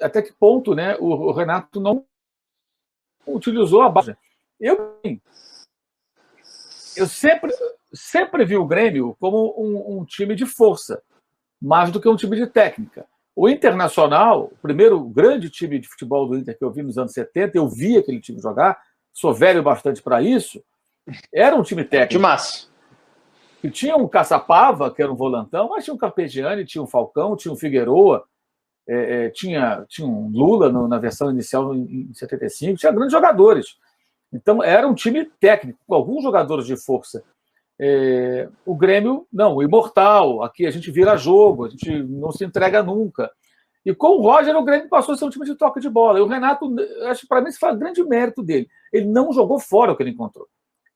até que ponto, né, o Renato não utilizou a base. Eu sempre vi o Grêmio como um time de força, mais do que um time de técnica. O Internacional, o primeiro grande time de futebol do Inter que eu vi nos anos 70, eu vi aquele time jogar, sou velho bastante para isso, era um time técnico. Demais. Que tinha um Caçapava, que era um volantão, mas tinha um Carpegiani, tinha um Falcão, tinha um Figueroa, tinha um Lula na versão inicial em 75, tinha grandes jogadores. Então, era um time técnico, com alguns jogadores de força. O Grêmio, não, o imortal, aqui a gente vira jogo, a gente não se entrega nunca. E com o Roger, o Grêmio passou a ser um time de toque de bola. E o Renato, acho que para mim, isso foi um grande mérito dele. Ele não jogou fora o que ele encontrou.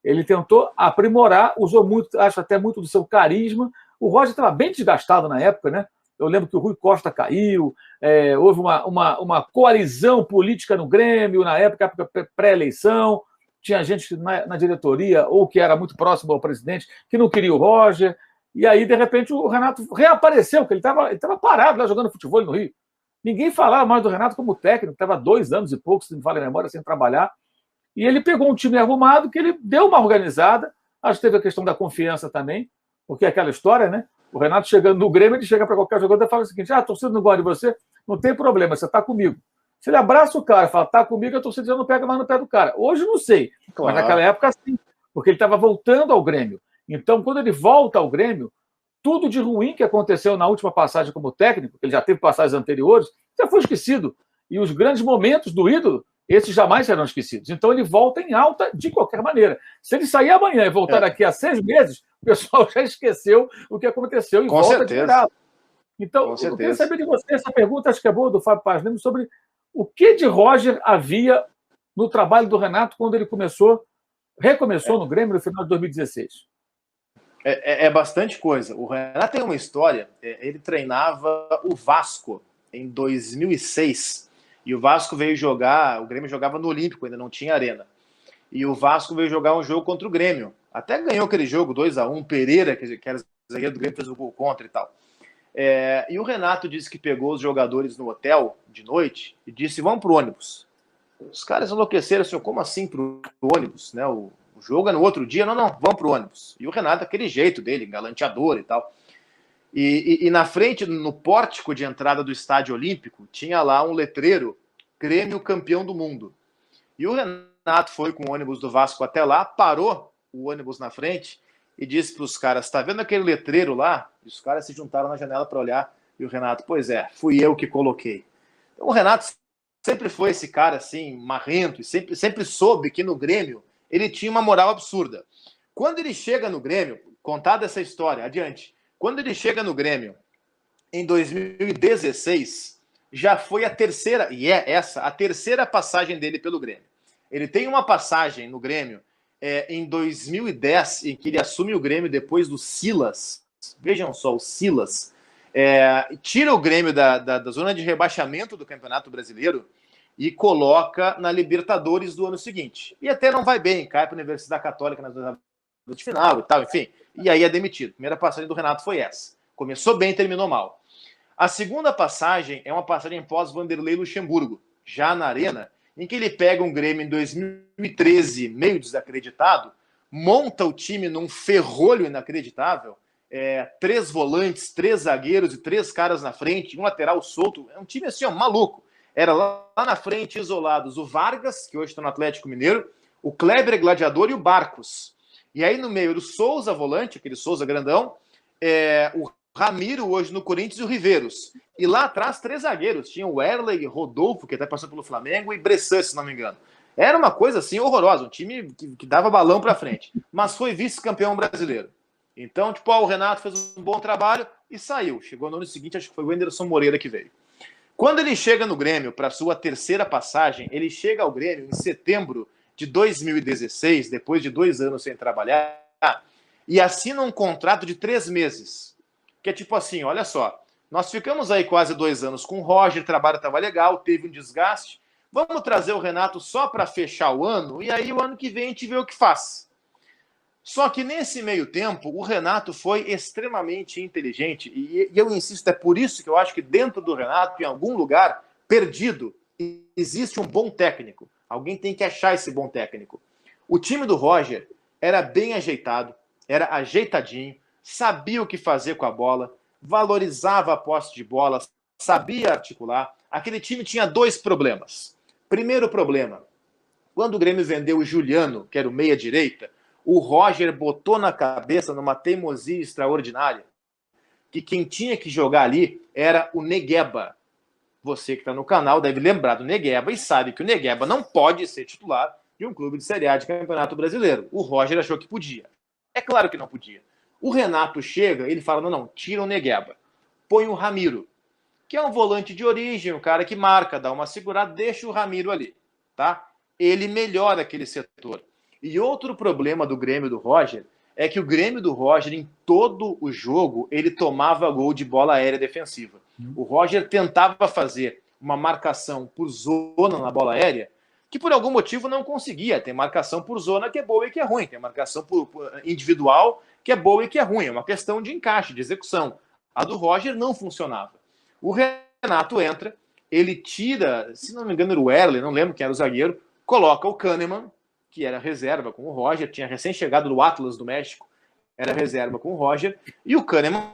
Ele tentou aprimorar, usou muito, acho até muito do seu carisma. O Roger estava bem desgastado na época, né? Eu lembro que o Rui Costa caiu, houve uma coalizão política no Grêmio, na época pré-eleição. Tinha gente na diretoria, ou que era muito próximo ao presidente, que não queria o Roger. E aí, de repente, o Renato reapareceu, porque ele estava parado lá jogando futebol no Rio. Ninguém falava mais do Renato como técnico, estava 2 anos e pouco, se não me falha a memória, sem trabalhar. E ele pegou um time arrumado, que ele deu uma organizada. Acho que teve a questão da confiança também, porque é aquela história, né? O Renato chegando no Grêmio, ele chega para qualquer jogador e fala o seguinte: a torcida não gosta de você, não tem problema, você está comigo. Se ele abraça o cara e fala, tá comigo, a torcida já não pega mais no pé do cara. Hoje não sei, claro. Mas naquela época sim, porque ele estava voltando ao Grêmio. Então, quando ele volta ao Grêmio, tudo de ruim que aconteceu na última passagem como técnico, ele já teve passagens anteriores, já foi esquecido. E os grandes momentos do ídolo, esses jamais serão esquecidos. Então, ele volta em alta de qualquer maneira. Se ele sair amanhã e voltar daqui a 6 meses, o pessoal já esqueceu o que aconteceu e com volta certeza. de virado. Então, eu queria saber de você essa pergunta, acho que é boa, do Fábio Paz Lemos, sobre o que de Roger havia no trabalho do Renato quando ele recomeçou no Grêmio no final de 2016. É bastante coisa. O Renato tem uma história. Ele treinava o Vasco em 2006. E o Vasco veio jogar. O Grêmio jogava no Olímpico, ainda não tinha arena. E o Vasco veio jogar um jogo contra o Grêmio. Até ganhou aquele jogo 2-1. Pereira, que era zagueiro do Grêmio, fez o gol contra e tal. E o Renato disse que pegou os jogadores no hotel de noite e disse: vamos pro ônibus. Os caras enlouqueceram, assim, como assim pro ônibus? Né? O jogo é no outro dia. Não, vamos pro ônibus. E o Renato, aquele jeito dele, galanteador e tal. E na frente, no pórtico de entrada do Estádio Olímpico, tinha lá um letreiro: Grêmio campeão do mundo. E o Renato foi com o ônibus do Vasco até lá, parou o ônibus na frente e disse para os caras: tá vendo aquele letreiro lá? E os caras se juntaram na janela para olhar. E o Renato: pois é, fui eu que coloquei. Então o Renato sempre foi esse cara assim, marrento, e sempre soube que no Grêmio ele tinha uma moral absurda. Quando ele chega no Grêmio, contada essa história, adiante, quando ele chega no Grêmio em 2016, já foi a terceira, e é essa, a terceira passagem dele pelo Grêmio. Ele tem uma passagem no Grêmio em 2010, em que ele assume o Grêmio depois do Silas. Vejam só, o Silas tira o Grêmio da zona de rebaixamento do Campeonato Brasileiro e coloca na Libertadores do ano seguinte. E até não vai bem, cai para a Universidade Católica nas duas de final e tal, enfim. E aí é demitido. A primeira passagem do Renato foi essa. Começou bem, terminou mal. A segunda passagem é uma passagem pós-Vanderlei Luxemburgo, já na Arena, em que ele pega um Grêmio em 2013, meio desacreditado, monta o time num ferrolho inacreditável, 3 volantes, 3 zagueiros e 3 caras na frente, um lateral solto, é um time assim, ó, maluco. Era lá na frente, isolados, o Vargas, que hoje está no Atlético Mineiro, o Kleber Gladiador e o Barcos. E aí no meio, o Souza, volante, aquele Souza grandão, o Ramiro, hoje no Corinthians, e o Riveiros. E lá atrás, 3 zagueiros. Tinha o Erley, Rodolfo, que até passou pelo Flamengo, e Bressan, se não me engano. Era uma coisa assim horrorosa, um time que dava balão para frente. Mas foi vice-campeão brasileiro. Então, tipo, o Renato fez um bom trabalho e saiu. Chegou no ano seguinte, acho que foi o Anderson Moreira que veio. Quando ele chega no Grêmio, para sua terceira passagem, ele chega ao Grêmio em setembro de 2016, depois de 2 anos sem trabalhar, e assina um contrato de 3 meses. Que é tipo assim, olha só, nós ficamos aí quase 2 anos com o Roger, o trabalho estava legal, teve um desgaste, vamos trazer o Renato só para fechar o ano, e aí o ano que vem a gente vê o que faz. Só que nesse meio tempo, o Renato foi extremamente inteligente, e eu insisto, é por isso que eu acho que dentro do Renato, em algum lugar, perdido, existe um bom técnico. Alguém tem que achar esse bom técnico. O time do Roger era bem ajeitado, era ajeitadinho, sabia o que fazer com a bola, valorizava a posse de bola, sabia articular. Aquele time tinha 2 problemas. Primeiro problema, quando o Grêmio vendeu o Juliano, que era o meia-direita, o Roger botou na cabeça, numa teimosia extraordinária, que quem tinha que jogar ali era o Negueba. Você que está no canal deve lembrar do Negueba e sabe que o Negueba não pode ser titular de um clube de Série A de Campeonato Brasileiro. O Roger achou que podia. É claro que não podia. O Renato chega, ele fala, não, tira o Negueba. Põe o Ramiro, que é um volante de origem, um cara que marca, dá uma segurada, deixa o Ramiro ali, tá? Ele melhora aquele setor. E outro problema do Grêmio do Roger é que o Grêmio do Roger, em todo o jogo, ele tomava gol de bola aérea defensiva. O Roger tentava fazer uma marcação por zona na bola aérea, que por algum motivo não conseguia. Tem marcação por zona que é boa e que é ruim. Tem marcação por individual que é boa e que é ruim. É uma questão de encaixe, de execução. A do Roger não funcionava. O Renato entra, ele tira, se não me engano era o Erle, não lembro quem era o zagueiro, coloca o Kahneman, que era reserva com o Roger, tinha recém-chegado do Atlas do México, era reserva com o Roger, e o Kahneman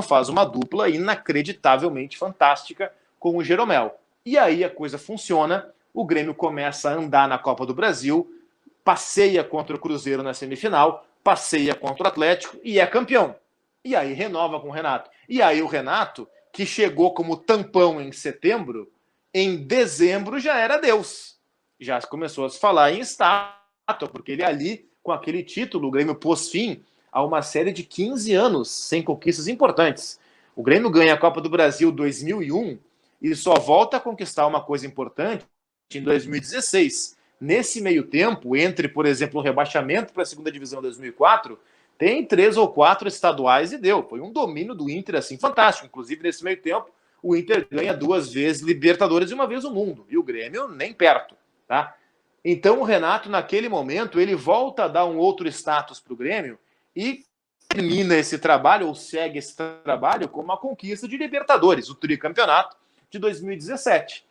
faz uma dupla inacreditavelmente fantástica com o Jeromel. E aí a coisa funciona, o Grêmio começa a andar na Copa do Brasil, passeia contra o Cruzeiro na semifinal, passeia contra o Atlético e é campeão. E aí renova com o Renato. E aí o Renato, que chegou como tampão em setembro, em dezembro já era Deus. Já começou a se falar em estátua, porque ele ali, com aquele título, o Grêmio pôs fim a uma série de 15 anos sem conquistas importantes. O Grêmio ganha a Copa do Brasil 2001 e só volta a conquistar uma coisa importante em 2016. Nesse meio tempo, entre, por exemplo, o rebaixamento para a segunda divisão em 2004, tem 3 ou 4 estaduais e deu. Foi um domínio do Inter assim fantástico. Inclusive, nesse meio tempo, o Inter ganha 2 vezes Libertadores e 1 vez o Mundo. E o Grêmio nem perto. Tá? Então o Renato, naquele momento, ele volta a dar um outro status para o Grêmio e termina esse trabalho, ou segue esse trabalho, com uma conquista de Libertadores, o tricampeonato de 2017.